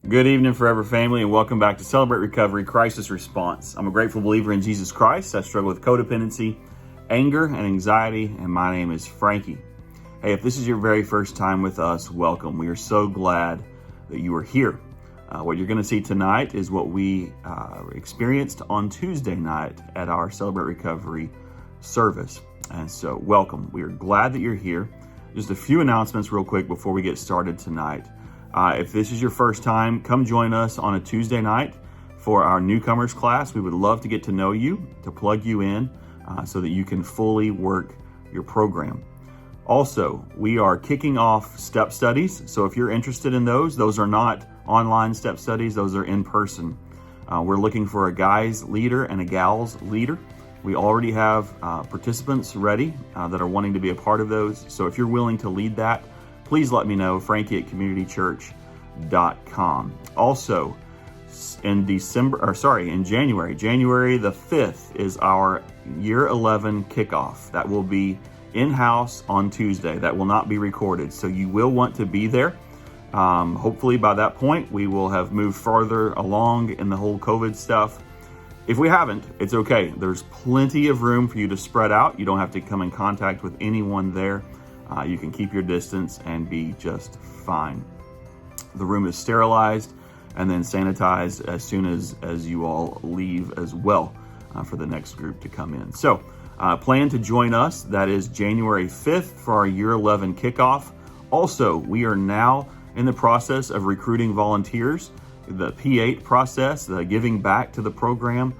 Good evening, Forever family, and welcome back to Celebrate Recovery Crisis Response. I'm a grateful believer in Jesus Christ. I struggle with codependency, anger, and anxiety, and my name is Frankie. Hey, if this is your very first time with us, welcome. We are so glad that you are here. What you're going to see tonight is what we experienced on Tuesday night at our Celebrate Recovery service. And so, welcome. We are glad that you're here. Just a few announcements real quick before we get started tonight. If this is your first time, come join us on a Tuesday night for our newcomers class. We would love to get to know you, to plug you in so that you can fully work your program. Also, we are kicking off step studies. So if you're interested in those are not online step studies, those are in person. We're looking for a guys leader and a gals leader. We already have participants ready that are wanting to be a part of those. So if you're willing to lead that, please let me know, frankie@communitychurch.com. Also, in January the 5th is our Year 11 kickoff. That will be in-house on Tuesday. That will not be recorded, so you will want to be there. Hopefully by that point, we will have moved farther along in the whole COVID stuff. If we haven't, it's okay. There's plenty of room for you to spread out. You don't have to come in contact with anyone there. You can keep your distance and be just fine. The room is sterilized and then sanitized as soon as you all leave as well for the next group to come in. So plan to join us. That is January 5th for our Year 11 kickoff. Also, we are now in the process of recruiting volunteers, the P8 process, the giving back to the program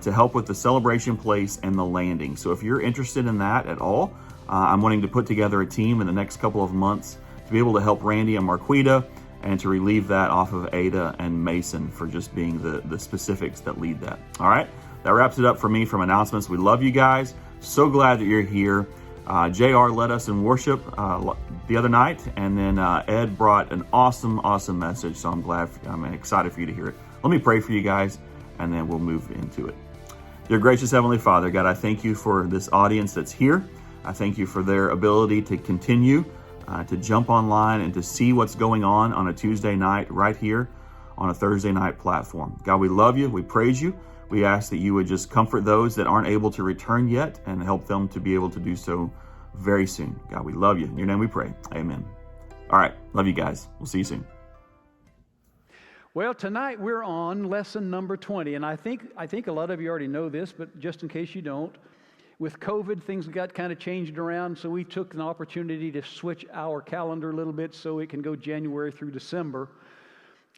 to help with the celebration place and the landing. So if you're interested in that at all, I'm wanting to put together a team in the next couple of months to be able to help Randy and Marquita and to relieve that off of Ada and Mason for just being the specifics that lead that. All right, that wraps it up for me from announcements. We love you guys. So glad that you're here. JR led us in worship the other night, and then Ed brought an awesome message. So I'm excited for you to hear it. Let me pray for you guys, and then we'll move into it. Dear gracious Heavenly Father, God, I thank you for this audience that's here. I thank you for their ability to continue to jump online and to see what's going on a Tuesday night right here on a Thursday night platform. God, we love you. We praise you. We ask that you would just comfort those that aren't able to return yet and help them to be able to do so very soon. God, we love you. In your name we pray. Amen. All right. Love you guys. We'll see you soon. Well, tonight we're on lesson number 20, and I think a lot of you already know this, but just in case you don't, with COVID, things got kind of changed around, so we took an opportunity to switch our calendar a little bit so it can go January through December.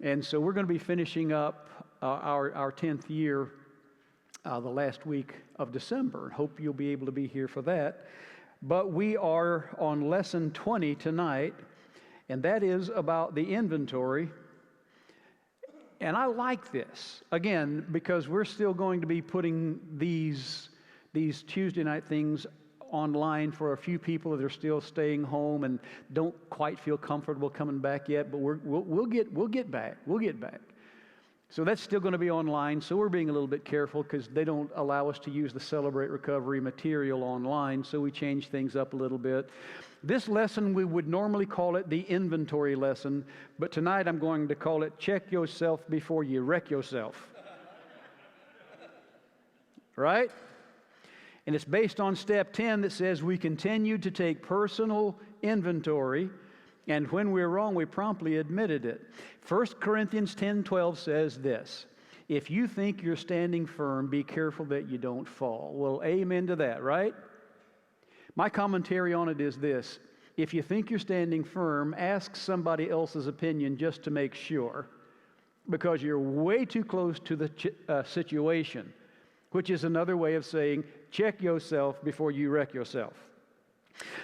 And so we're going to be finishing up our 10th year the last week of December. Hope you'll be able to be here for that. But we are on lesson 20 tonight, and that is about the inventory. And I like this, again, because we're still going to be putting these Tuesday night things online for a few people that are still staying home and don't quite feel comfortable coming back yet, but we'll get back. So that's still going to be online, so we're being a little bit careful because they don't allow us to use the Celebrate Recovery material online, so we change things up a little bit. This lesson, we would normally call it the inventory lesson, but tonight I'm going to call it Check Yourself Before You Wreck Yourself. Right? And it's based on step 10 that says we continue to take personal inventory, and when we're wrong, we promptly admitted it. 1 Corinthians 10:12 says this: if you think you're standing firm, be careful that you don't fall. Well, amen to that, right? My commentary on it is this: if you think you're standing firm, ask somebody else's opinion just to make sure, because you're way too close to the situation, which is another way of saying, check yourself before you wreck yourself.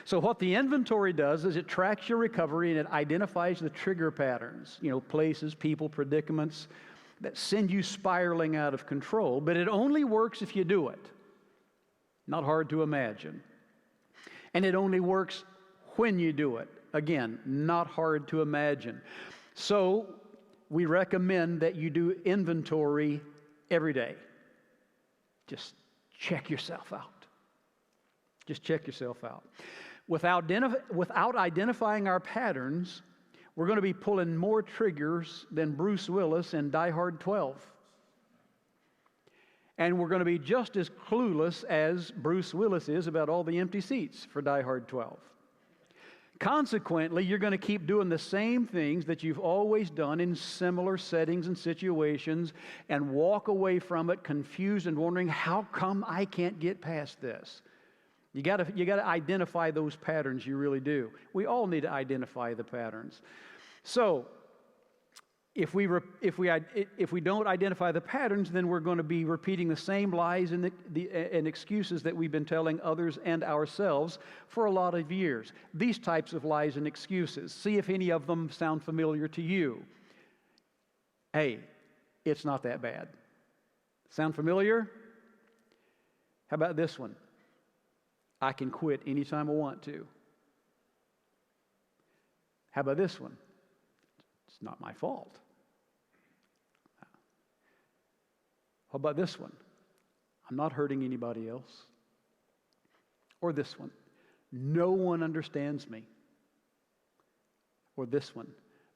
So what the inventory does is it tracks your recovery and it identifies the trigger patterns, places, people, predicaments that send you spiraling out of control. But it only works if you do it. Not hard to imagine. And it only works when you do it. Again, not hard to imagine. So we recommend that you do inventory every day. Just check yourself out. Just check yourself out. Without identifying our patterns, We're going to be pulling more triggers than Bruce Willis in Die Hard 12. And we're going to be just as clueless as Bruce Willis is about all the empty seats for Die Hard 12. Consequently, you're going to keep doing the same things that you've always done in similar settings and situations and walk away from it confused and wondering, how come I can't get past this? You got to identify those patterns. You really do. We all need to identify the patterns. So, if we don't identify the patterns, then we're going to be repeating the same lies and excuses that we've been telling others and ourselves for a lot of years. These types of lies and excuses. See if any of them sound familiar to you. Hey, it's not that bad. Sound familiar? How about this one? I can quit anytime I want to. How about this one? It's not my fault. How about this one? I'm not hurting anybody else. Or this one, no one understands me. Or this one,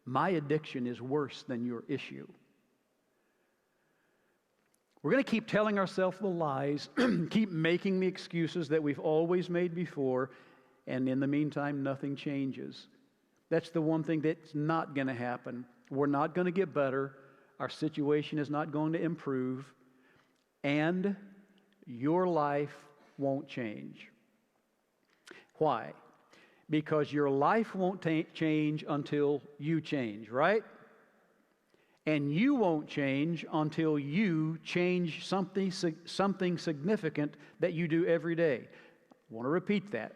my addiction is worse than your issue. We're going to keep telling ourselves the lies, keep making the excuses that we've always made before, and in the meantime, nothing changes. That's the one thing that's not going to happen. We're not going to get better. Our situation is not going to improve. And your life won't change. Why? Because your life won't change until you change, right? And you won't change until you change something significant that you do every day. I want to repeat that.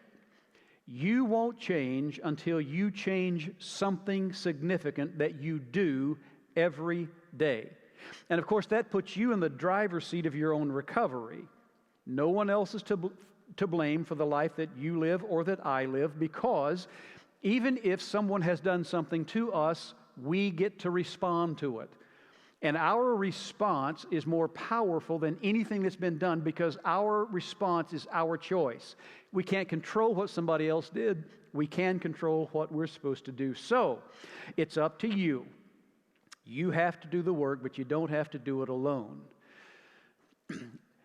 You won't change until you change something significant that you do every day. And of course, that puts you in the driver's seat of your own recovery. No one else is to blame for the life that you live or that I live, because even if someone has done something to us, we get to respond to it. And our response is more powerful than anything that's been done, because our response is our choice. We can't control what somebody else did. We can control what we're supposed to do. So, it's up to you. You have to do the work, but you don't have to do it alone.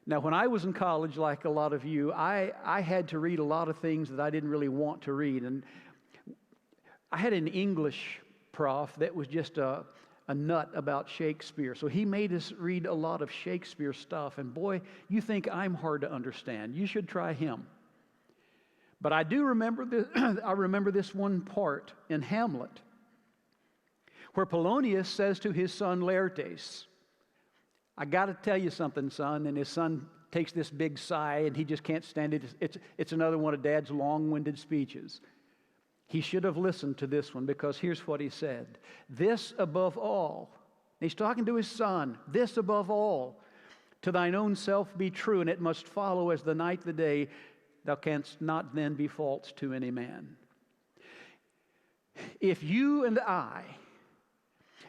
Now, when I was in college, like a lot of you, I had to read a lot of things that I didn't really want to read. And I had an English prof that was just a nut about Shakespeare. So he made us read a lot of Shakespeare stuff. And boy, you think I'm hard to understand. You should try him. But I do remember this, I remember this one part in Hamlet, where Polonius says to his son Laertes, I got to tell you something, son. And his son takes this big sigh, and he just can't stand it. It's another one of Dad's long-winded speeches. He should have listened to this one, because here's what he said. This above all, he's talking to his son, this above all, to thine own self be true, and it must follow as the night the day, thou canst not then be false to any man. If you and I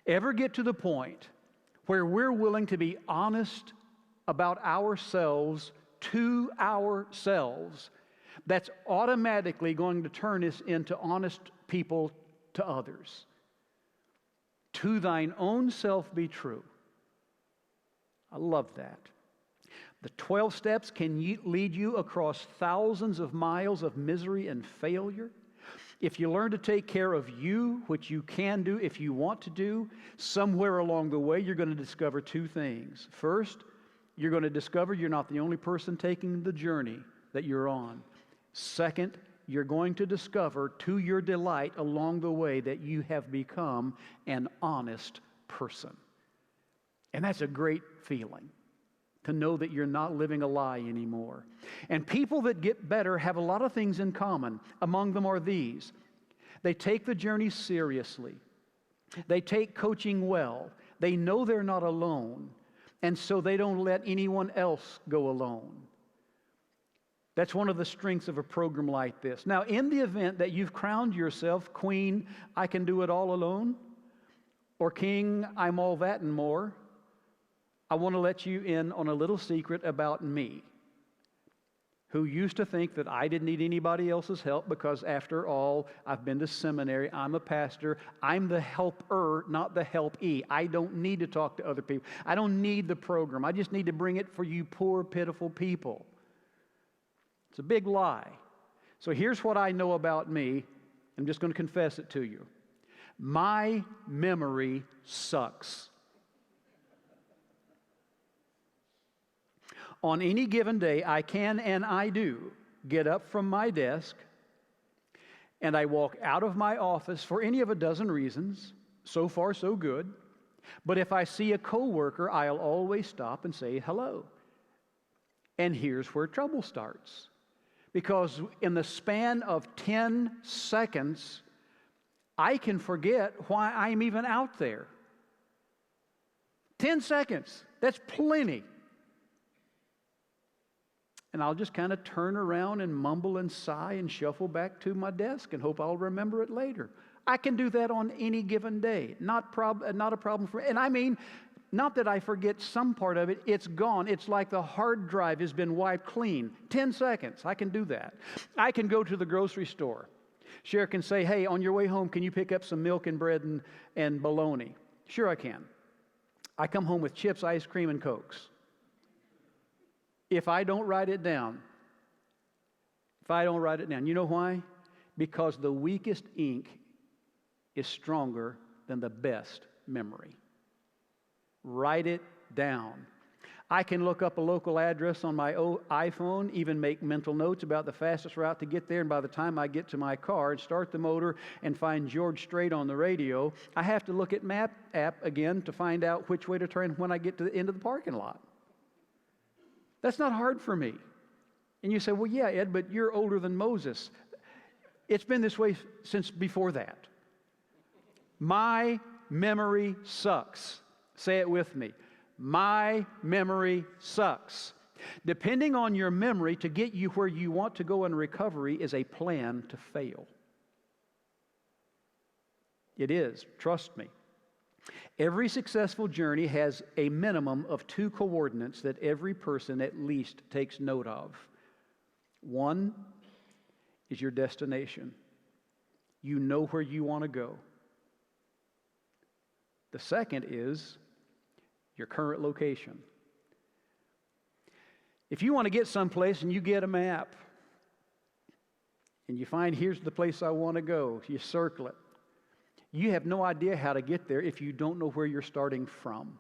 ever get to the point where we're willing to be honest about ourselves to ourselves, that's automatically going to turn us into honest people to others. To thine own self be true. I love that. The 12 steps can lead you across thousands of miles of misery and failure. If you learn to take care of you, which you can do if you want to do, somewhere along the way you're going to discover two things. First, you're going to discover you're not the only person taking the journey that you're on. Second, you're going to discover to your delight along the way that you have become an honest person. And that's a great feeling, to know that you're not living a lie anymore. And people that get better have a lot of things in common. Among them are these. They take the journey seriously. They take coaching well. They know they're not alone, and so they don't let anyone else go alone. That's one of the strengths of a program like this. Now, in the event that you've crowned yourself Queen, I can do it all alone, or King, I'm all that and more, I want to let you in on a little secret about me. who used to think that I didn't need anybody else's help because, after all, I've been to seminary, I'm a pastor, I'm the helper, not the helpee. I don't need to talk to other people. I don't need the program. I just need to bring it for you poor, pitiful people. It's a big lie. So here's what I know about me. I'm just going to confess it to you. My memory sucks. On any given day, I can and I do get up from my desk and I walk out of my office for any of a dozen reasons. So far, so good. But if I see a coworker, I'll always stop and say hello. And here's where trouble starts. Because in the span of 10 seconds, I can forget why I'm even out there. 10 seconds, that's plenty. And I'll just kind of turn around and mumble and sigh and shuffle back to my desk and hope I'll remember it later. I can do that on any given day. Not a problem for me. And I mean, not that I forget some part of it. It's gone. It's like the hard drive has been wiped clean. 10 seconds, I can do that. I can go to the grocery store. Cher can say, hey, on your way home, can you pick up some milk and bread and bologna? Sure I can. I come home with chips, ice cream, and Cokes. If I don't write it down, you know why? Because the weakest ink is stronger than the best memory. Write it down. I can look up a local address on my iPhone, even make mental notes about the fastest route to get there, and by the time I get to my car and start the motor and find George Strait on the radio, I have to look at Map app again to find out which way to turn when I get to the end of the parking lot. That's not hard for me. And you say, well, yeah, Ed, but you're older than Moses. It's been this way since before that. My memory sucks. Say it with me. My memory sucks. Depending on your memory to get you where you want to go in recovery is a plan to fail. It is. Trust me. Every successful journey has a minimum of 2 coordinates that every person at least takes note of. One is your destination. You know where you want to go. The second is your current location. If you want to get someplace and you get a map and you find here's the place I want to go, you circle it. You have no idea how to get there if you don't know where you're starting from.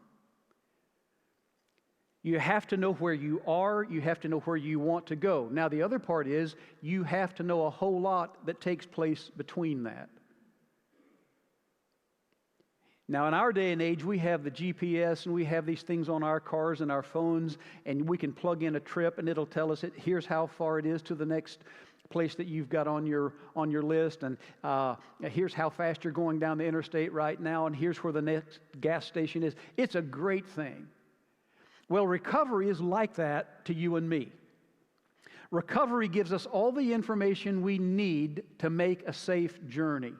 You have to know where you are. You have to know where you want to go. Now, the other part is you have to know a whole lot that takes place between that. Now, in our day and age, we have the GPS and we have these things on our cars and our phones, and we can plug in a trip and it'll tell us here's how far it is to the next place that you've got on your list, and here's how fast you're going down the interstate right now, and here's where the next gas station is. It's a great thing. Well, recovery is like that to you and me. Recovery gives us all the information we need to make a safe journey.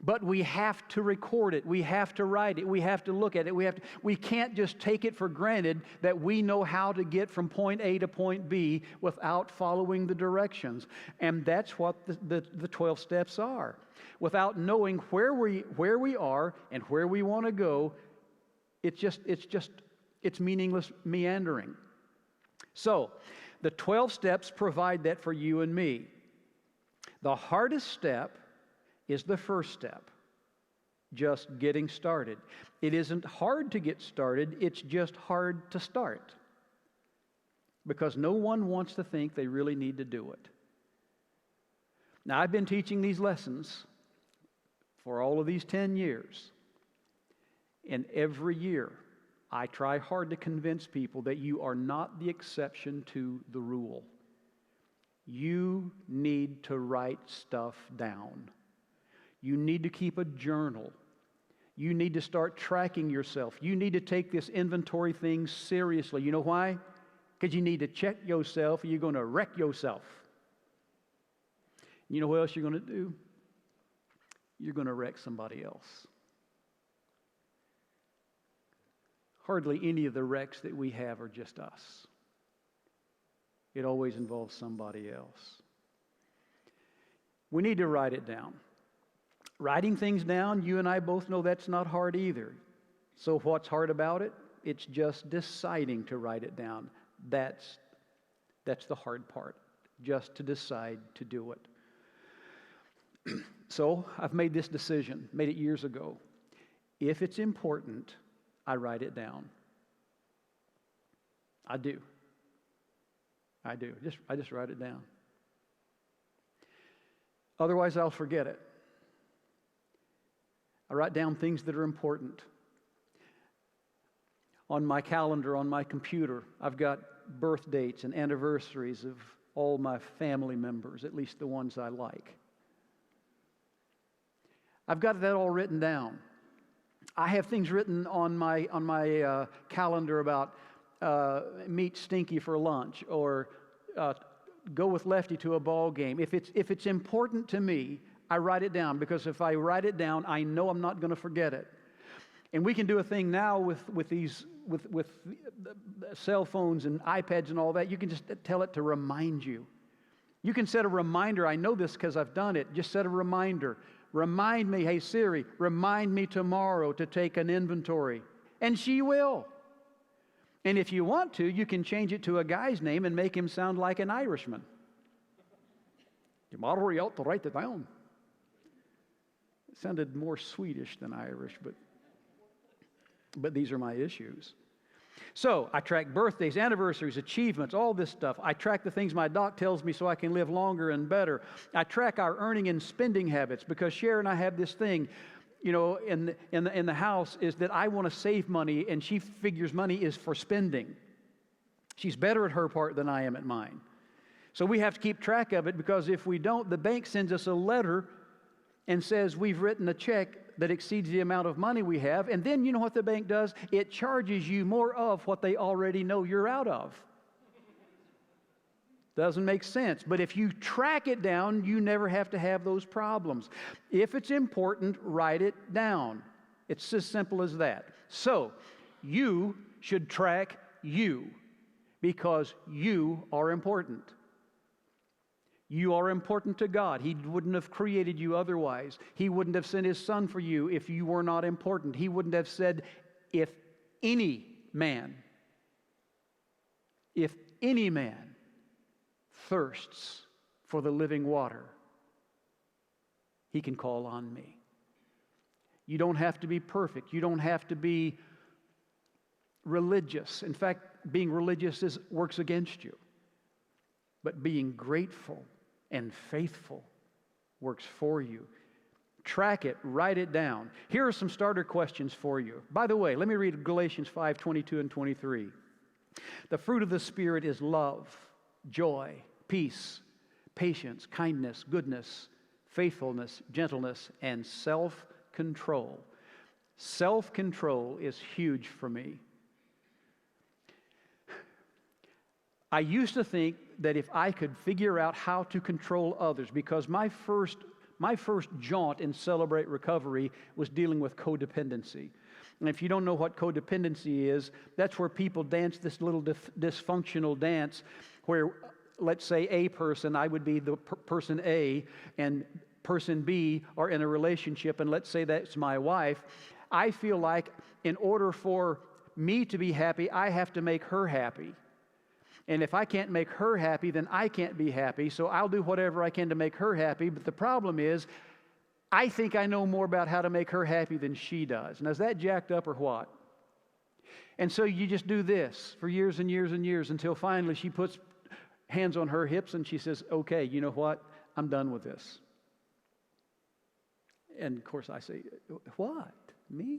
But we have to record it. We have to write it. We have to look at it. We can't just take it for granted that we know how to get from point A to point B without following the directions. And that's what the 12 steps are. Without knowing where we are and where we want to go, it's meaningless meandering. So, the 12 steps provide that for you and me. The hardest step is the first step, just getting started. It isn't hard to get started, it's just hard to start. Because no one wants to think they really need to do it. Now, I've been teaching these lessons for all of these 10 years. And every year, I try hard to convince people that you are not the exception to the rule. You need to write stuff down. You need to keep a journal. You need to start tracking yourself. You need to take this inventory thing seriously. You know why? Because you need to check yourself or you're going to wreck yourself. You know what else you're going to do? You're going to wreck somebody else. Hardly any of the wrecks that we have are just us. It always involves somebody else. We need to write it down. Writing things down, you and I both know that's not hard either. So what's hard about it? It's just deciding to write it down. That's the hard part, just to decide to do it. So I've made this decision, made it years ago. If it's important, I write it down. I do. I just write it down. Otherwise, I'll forget it. I write down things that are important. On my calendar, on my computer, I've got birth dates and anniversaries of all my family members, at least the ones I like. I've got that all written down. I have things written on my calendar about meet Stinky for lunch, or go with Lefty to a ball game. If it's important to me, I write it down, because if I write it down, I know I'm not going to forget it. And we can do a thing now with cell phones and iPads and all that. You can just tell it to remind you. You can set a reminder. I know this because I've done it. Just set a reminder. Remind me, hey Siri, remind me tomorrow to take an inventory. And she will. And if you want to, you can change it to a guy's name and make him sound like an Irishman. Tomorrow you ought to write it down. It sounded more Swedish than Irish, but these are my issues. So I track birthdays, anniversaries, achievements, all this stuff. I track the things my doc tells me so I can live longer and better. I track our earning and spending habits, because Sharon and I have this thing, you know, in the house, is that I want to save money, and she figures money is for spending. She's better at her part than I am at mine. So we have to keep track of it, because if we don't, the bank sends us a letter and says we've written a check that exceeds the amount of money we have, and then you know what the bank does? It charges you more of what they already know you're out of. Doesn't make sense. But if you track it down, you never have to have those problems. If it's important, write it down. It's as simple as that. So, you should track you, because you are important. You are important to God. He wouldn't have created you otherwise. He wouldn't have sent His Son for you if you were not important. He wouldn't have said, if any man thirsts for the living water, he can call on me. You don't have to be perfect. You don't have to be religious. In fact, being religious works against you. But being grateful and faithful works for you. Track it, write it down. Here are some starter questions for you. By the way, let me read Galatians 5:22 and 23. The fruit of the Spirit is love, joy, peace, patience, kindness, goodness, faithfulness, gentleness, and self-control. Self-control is huge for me. I used to think that if I could figure out how to control others, because my first jaunt in Celebrate Recovery was dealing with codependency. And if you don't know what codependency is, that's where people dance this little dysfunctional dance where, let's say, a person, I would be the person A, and person B are in a relationship, and let's say that's my wife. I feel like in order for me to be happy, I have to make her happy. And if I can't make her happy, then I can't be happy, so I'll do whatever I can to make her happy. But the problem is, I think I know more about how to make her happy than she does. Now, is that jacked up or what? And so you just do this for years and years and years until finally she puts hands on her hips and she says, okay, you know what? I'm done with this. And of course I say, what? Me?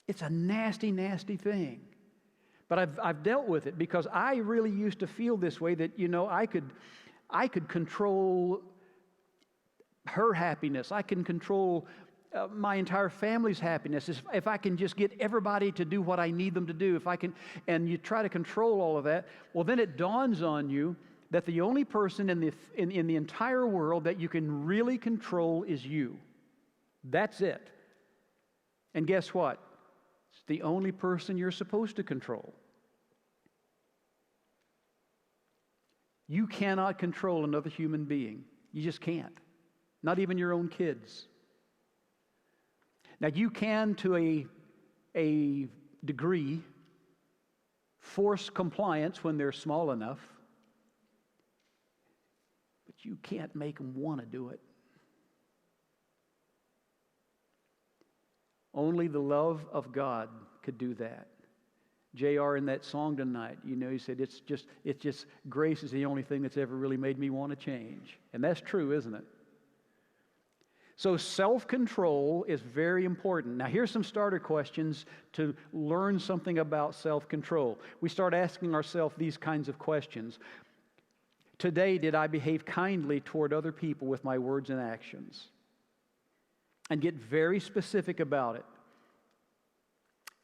It's a nasty, nasty thing. But I've dealt with it, because I really used to feel this way, that, you know, I could control her happiness. I can control my entire family's happiness if I can just get everybody to do what I need them to do. If I can, and you try to control all of that, well, then it dawns on you that the only person in the entire world that you can really control is you. That's it. And guess what? It's the only person you're supposed to control. You cannot control another human being. You just can't. Not even your own kids. Now, you can, to a degree, force compliance when they're small enough, but you can't make them want to do it. Only the love of God could do that. J.R. in that song tonight, he said, it's just grace is the only thing that's ever really made me want to change. And that's true, isn't it? So self-control is very important. Now, here's some starter questions to learn something about self-control. We start asking ourselves these kinds of questions. Today, did I behave kindly toward other people with my words and actions? And get very specific about it.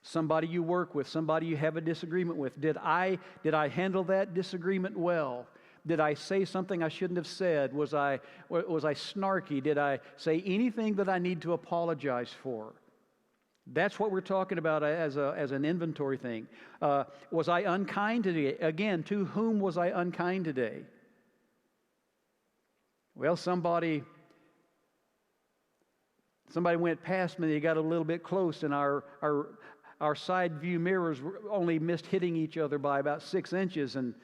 Somebody you work with, somebody you have a disagreement with. Did I handle that disagreement well? Did I say something I shouldn't have said? Was I snarky? Did I say anything that I need to apologize for? That's what we're talking about as an inventory thing. Was I unkind today? Again, to whom was I unkind today? Well, somebody went past me, they got a little bit close, and our side view mirrors only missed hitting each other by about 6 inches, and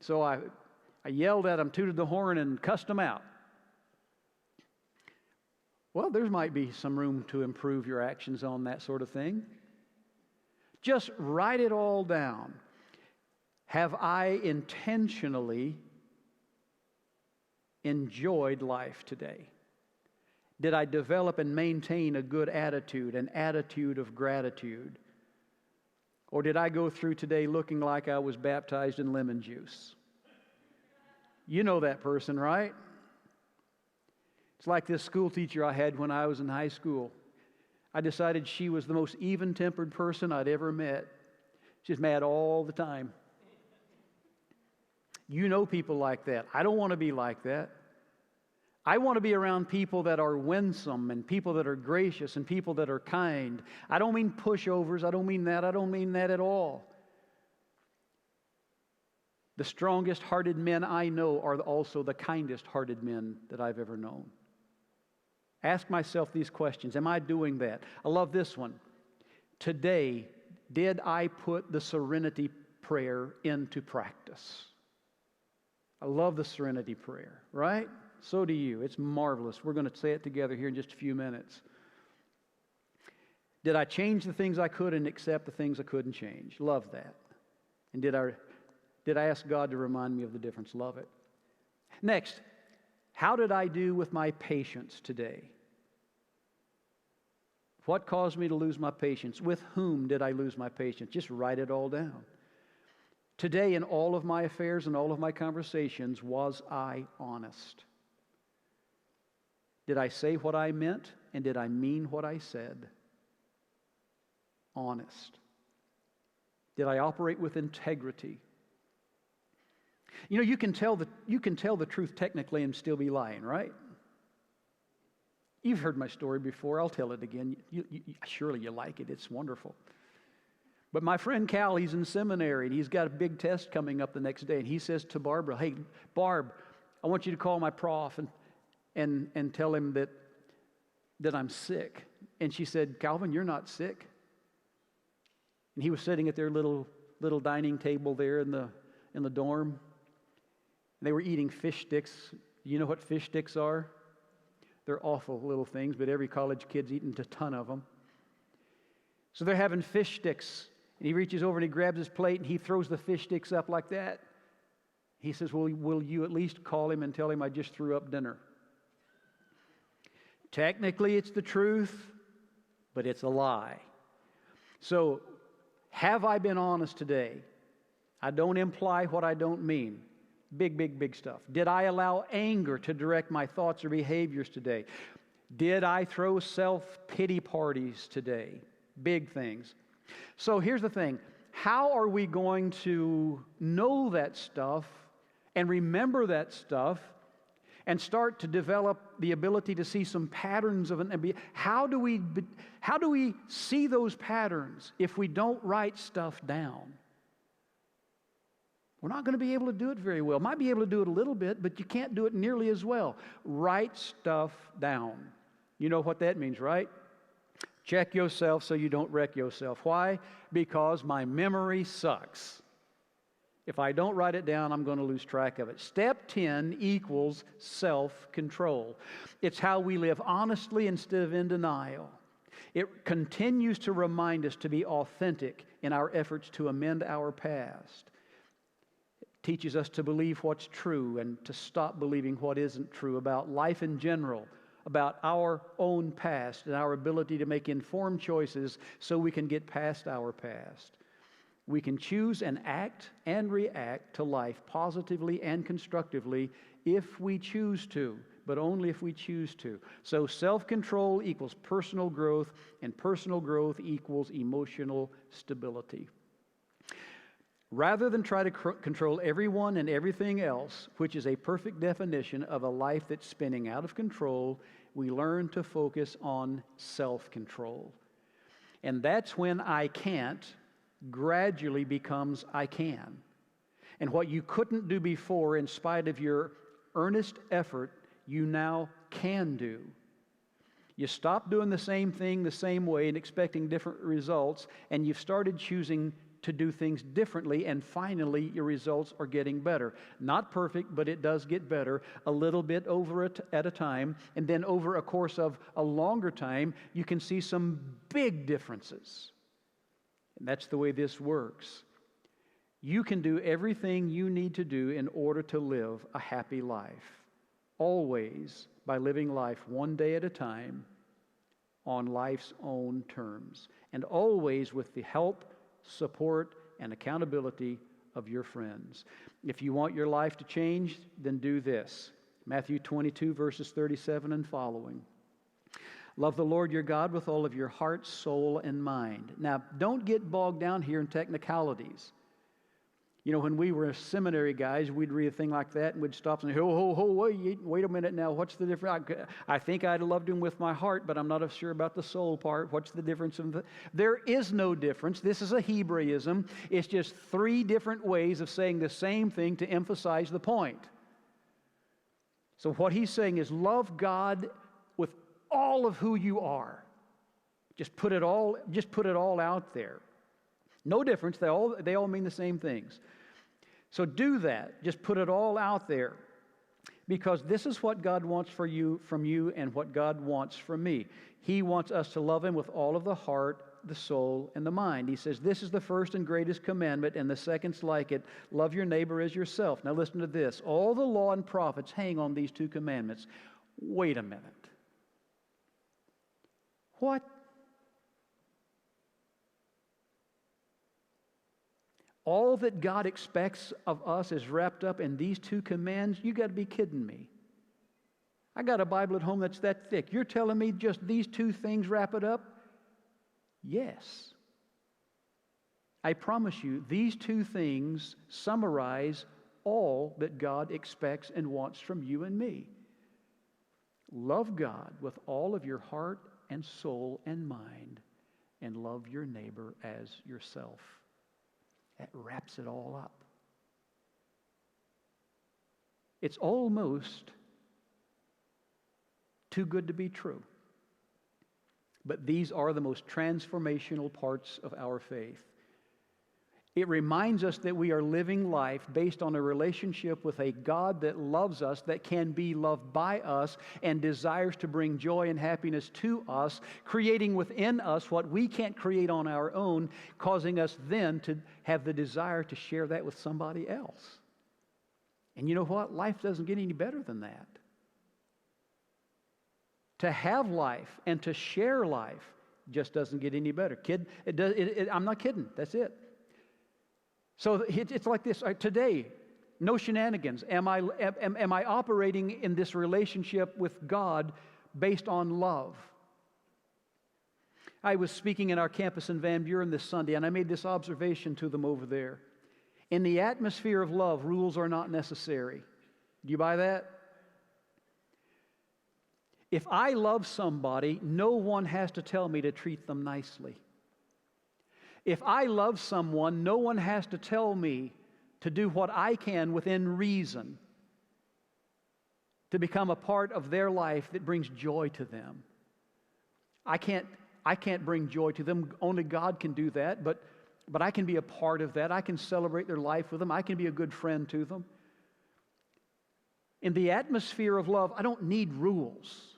so I yelled at them, tooted the horn, and cussed them out. Well, there might be some room to improve your actions on that sort of thing. Just write it all down. Have I intentionally enjoyed life today? Did I develop and maintain a good attitude, an attitude of gratitude? Or did I go through today looking like I was baptized in lemon juice? You know that person, right? It's like this school teacher I had when I was in high school. I decided she was the most even-tempered person I'd ever met. She's mad all the time. You know people like that. I don't want to be like that. I want to be around people that are winsome and people that are gracious and people that are kind. I don't mean pushovers. I don't mean that. I don't mean that at all. The strongest-hearted men I know are also the kindest-hearted men that I've ever known. Ask myself these questions. Am I doing that? I love this one. Today, did I put the serenity prayer into practice? I love the serenity prayer, right? So do you. It's marvelous. We're going to say it together here in just a few minutes. Did I change the things I could and accept the things I couldn't change? Love that. And did I ask God to remind me of the difference? Love it. Next, how did I do with my patience today? What caused me to lose my patience? With whom did I lose my patience? Just write it all down. Today, in all of my affairs and all of my conversations, was I honest? Did I say what I meant, and did I mean what I said? Honest. Did I operate with integrity? You know, you can tell the truth technically and still be lying, right? You've heard my story before. I'll tell it again. Surely you like it. It's wonderful. But my friend Cal, he's in seminary, and he's got a big test coming up the next day. And he says to Barbara, "Hey, Barb, I want you to call my prof and tell him that I'm sick." And she said, "Calvin, you're not sick." And he was sitting at their little dining table there in the dorm. And they were eating fish sticks. You know what fish sticks are? They're awful little things, but every college kid's eaten a ton of them. So they're having fish sticks. And he reaches over and he grabs his plate and he throws the fish sticks up like that. He says, "Well, will you at least call him and tell him I just threw up dinner?" Technically, it's the truth, but it's a lie. So, have I been honest today? I don't imply what I don't mean. Big stuff. Did I allow anger to direct my thoughts or behaviors today? Did I throw self-pity parties today? Big things. So here's the thing. How are we going to know that stuff and remember that stuff and start to develop the ability to see some patterns of it? How do we see those patterns if we don't write stuff down? We're not going to be able to do it very well. Might be able to do it a little bit, but you can't do it nearly as well. Write stuff down. You know what that means, right? Check yourself so you don't wreck yourself. Why? Because my memory sucks. If I don't write it down, I'm going to lose track of it. Step 10 equals self-control. It's how we live honestly instead of in denial. It continues to remind us to be authentic in our efforts to amend our past. It teaches us to believe what's true and to stop believing what isn't true about life in general, about our own past and our ability to make informed choices so we can get past our past. We can choose and act and react to life positively and constructively if we choose to, but only if we choose to. So self-control equals personal growth, and personal growth equals emotional stability. Rather than try to control everyone and everything else, which is a perfect definition of a life that's spinning out of control, we learn to focus on self-control. And that's when I can't gradually becomes I can. And what you couldn't do before, in spite of your earnest effort, you now can do. You stop doing the same thing the same way and expecting different results, and you've started choosing to do things differently, and finally your results are getting better. Not perfect, but it does get better a little bit at a time, and then over a course of a longer time, you can see some big differences. And that's the way this works. You can do everything you need to do in order to live a happy life, always by living life one day at a time on life's own terms, and always with the help, support, and accountability of your friends. If you want your life to change, then do this. Matthew 22, verses 37 and following. Love the Lord your God with all of your heart, soul, and mind. Now, don't get bogged down here in technicalities. You know, when we were seminary guys, we'd read a thing like that and we'd stop and say, wait a minute now, what's the difference? I think I'd loved him with my heart, but I'm not sure about the soul part. What's the difference? There is no difference. This is a Hebraism. It's just three different ways of saying the same thing to emphasize the point. So what he's saying is love God with all of who you are. Just put it all out there. No difference. They all mean the same things. So do that. Just put it all out there. Because this is what God wants from you and what God wants from me. He wants us to love Him with all of the heart, the soul, and the mind. He says, this is the first and greatest commandment, and the second's like it. Love your neighbor as yourself. Now listen to this. All the law and prophets hang on these two commandments. Wait a minute. What? All that God expects of us is wrapped up in these two commands? You got to be kidding me. I got a Bible at home that's that thick. You're telling me just these two things wrap it up? Yes. I promise you, these two things summarize all that God expects and wants from you and me. Love God with all of your heart and soul and mind, and love your neighbor as yourself. That wraps it all up. It's almost too good to be true. But these are the most transformational parts of our faith. It reminds us that we are living life based on a relationship with a God that loves us, that can be loved by us, and desires to bring joy and happiness to us, creating within us what we can't create on our own, causing us then to have the desire to share that with somebody else. And you know what? Life doesn't get any better than that. To have life and to share life just doesn't get any better. I'm not kidding. That's it. So it's like this. Today, no shenanigans. Am I operating in this relationship with God based on love? I was speaking in our campus in Van Buren this Sunday, and I made this observation to them over there. In the atmosphere of love, rules are not necessary. Do you buy that? If I love somebody, no one has to tell me to treat them nicely. If I love someone, no one has to tell me to do what I can within reason to become a part of their life that brings joy to them. I can't bring joy to them. Only God can do that, but I can be a part of that. I can celebrate their life with them. I can be a good friend to them. In the atmosphere of love, I don't need rules.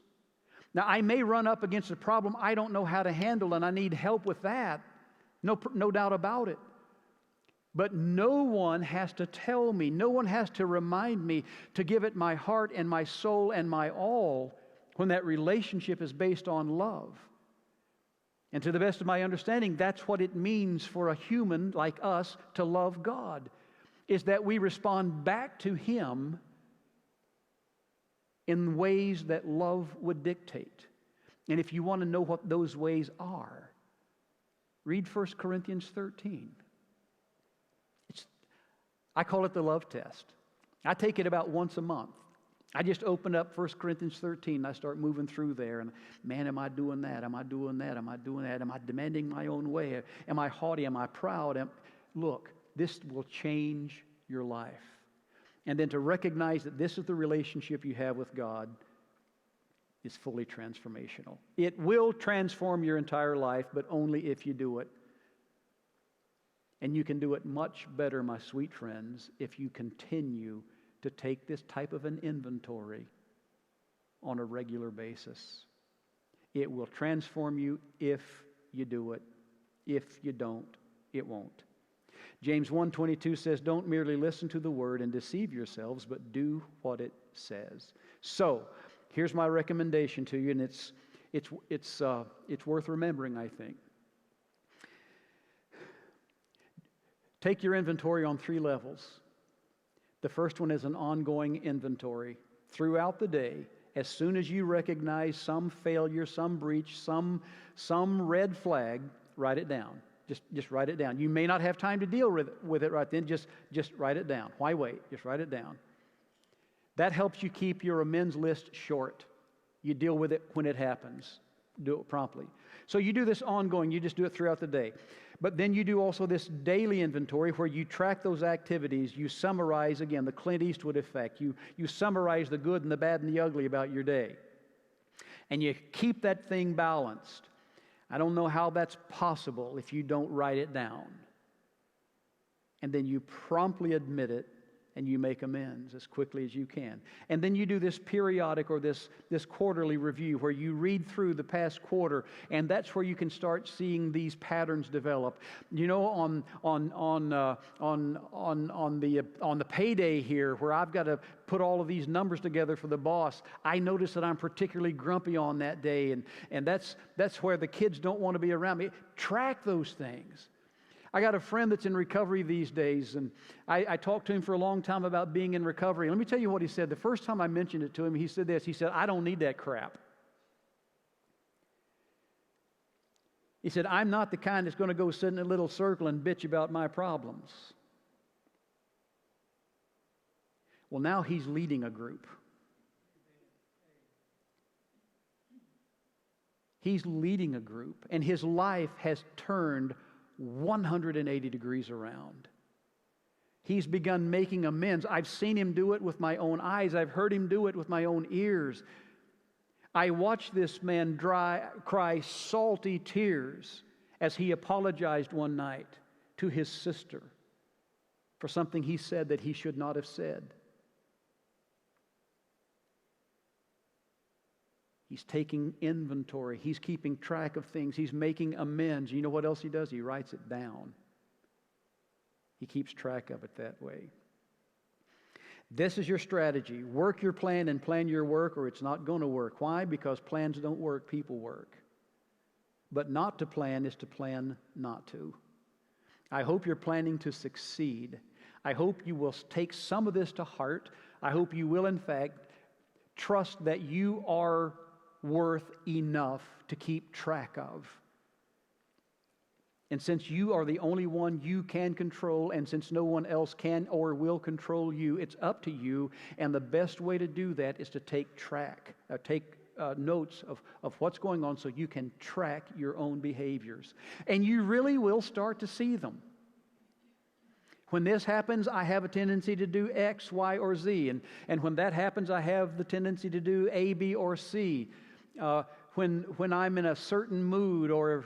Now, I may run up against a problem I don't know how to handle, and I need help with that. No doubt about it. But no one has to tell me, no one has to remind me to give it my heart and my soul and my all when that relationship is based on love. And to the best of my understanding, that's what it means for a human like us to love God, is that we respond back to Him in ways that love would dictate. And if you want to know what those ways are, read 1 Corinthians 13. I call it the love test. I take it about once a month. I just open up 1 Corinthians 13 and I start moving through there. And man, am I doing that? Am I doing that? Am I doing that? Am I demanding my own way? Am I haughty? Am I proud? Look, this will change your life. And then to recognize that this is the relationship you have with God is fully transformational. It will transform your entire life, but only if you do it. And you can do it much better, my sweet friends, if you continue to take this type of an inventory on a regular basis. It will transform you if you do it. If you don't, it won't. James 1:22 says, "Don't merely listen to the word and deceive yourselves, but do what it says." So, here's my recommendation to you, and it's worth remembering, I think. Take your inventory on 3 levels. The first one is an ongoing inventory. Throughout the day, as soon as you recognize some failure, some breach, some red flag, write it down. Just write it down. You may not have time to deal with it right then. Just write it down. Why wait? Just write it down. That helps you keep your amends list short. You deal with it when it happens. Do it promptly. So you do this ongoing. You just do it throughout the day. But then you do also this daily inventory where you track those activities. You summarize, again, the Clint Eastwood effect. You summarize the good and the bad and the ugly about your day. And you keep that thing balanced. I don't know how that's possible if you don't write it down. And then you promptly admit it and you make amends as quickly as you can. And then you do this periodic or this quarterly review where you read through the past quarter, and that's where you can start seeing these patterns develop. You know, on the payday here, where I've got to put all of these numbers together for the boss, I notice that I'm particularly grumpy on that day, and that's where the kids don't want to be around me. Track those things. I got a friend that's in recovery these days, and I talked to him for a long time about being in recovery. Let me tell you what he said. The first time I mentioned it to him, he said this. He said, "I don't need that crap." He said, "I'm not the kind that's going to go sit in a little circle and bitch about my problems." Well, now he's leading a group. He's leading a group, and his life has turned 180 degrees around. He's begun making amends. I've seen him do it with my own eyes. I've heard him do it with my own ears. I watched this man cry salty tears as he apologized one night to his sister for something he said that he should not have said. He's taking inventory. He's keeping track of things. He's making amends. You know what else he does? He writes it down. He keeps track of it that way. This is your strategy. Work your plan and plan your work, or it's not going to work. Why? Because plans don't work, people work. But not to plan is to plan not to. I hope you're planning to succeed. I hope you will take some of this to heart. I hope you will, in fact, trust that you are worth enough to keep track of. And since you are the only one you can control, and since no one else can or will control you, it's up to you. And the best way to do that is to take notes of what's going on so you can track your own behaviors. And you really will start to see them. When this happens, I have a tendency to do X, Y, or Z. And when that happens, I have the tendency to do A, B, or C. When I'm in a certain mood or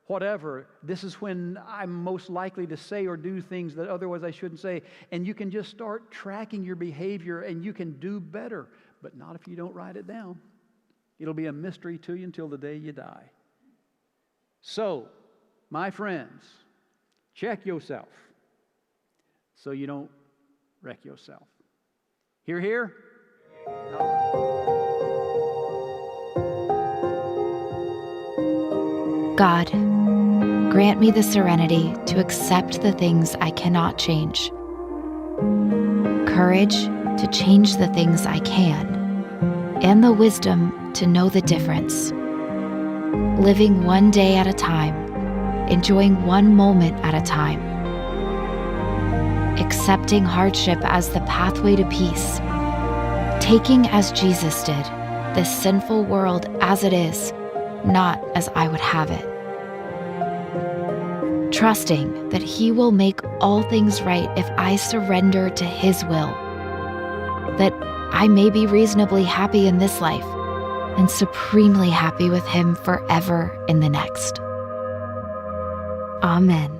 whatever, this is when I'm most likely to say or do things that otherwise I shouldn't say. And you can just start tracking your behavior, and you can do better. But not if you don't write it down. It'll be a mystery to you until the day you die. So, my friends, check yourself so you don't wreck yourself. Hear, hear? God, grant me the serenity to accept the things I cannot change, courage to change the things I can, and the wisdom to know the difference. Living one day at a time, enjoying one moment at a time, accepting hardship as the pathway to peace, taking as Jesus did, this sinful world as it is, not as I would have it. Trusting that He will make all things right if I surrender to His will, that I may be reasonably happy in this life and supremely happy with Him forever in the next. Amen.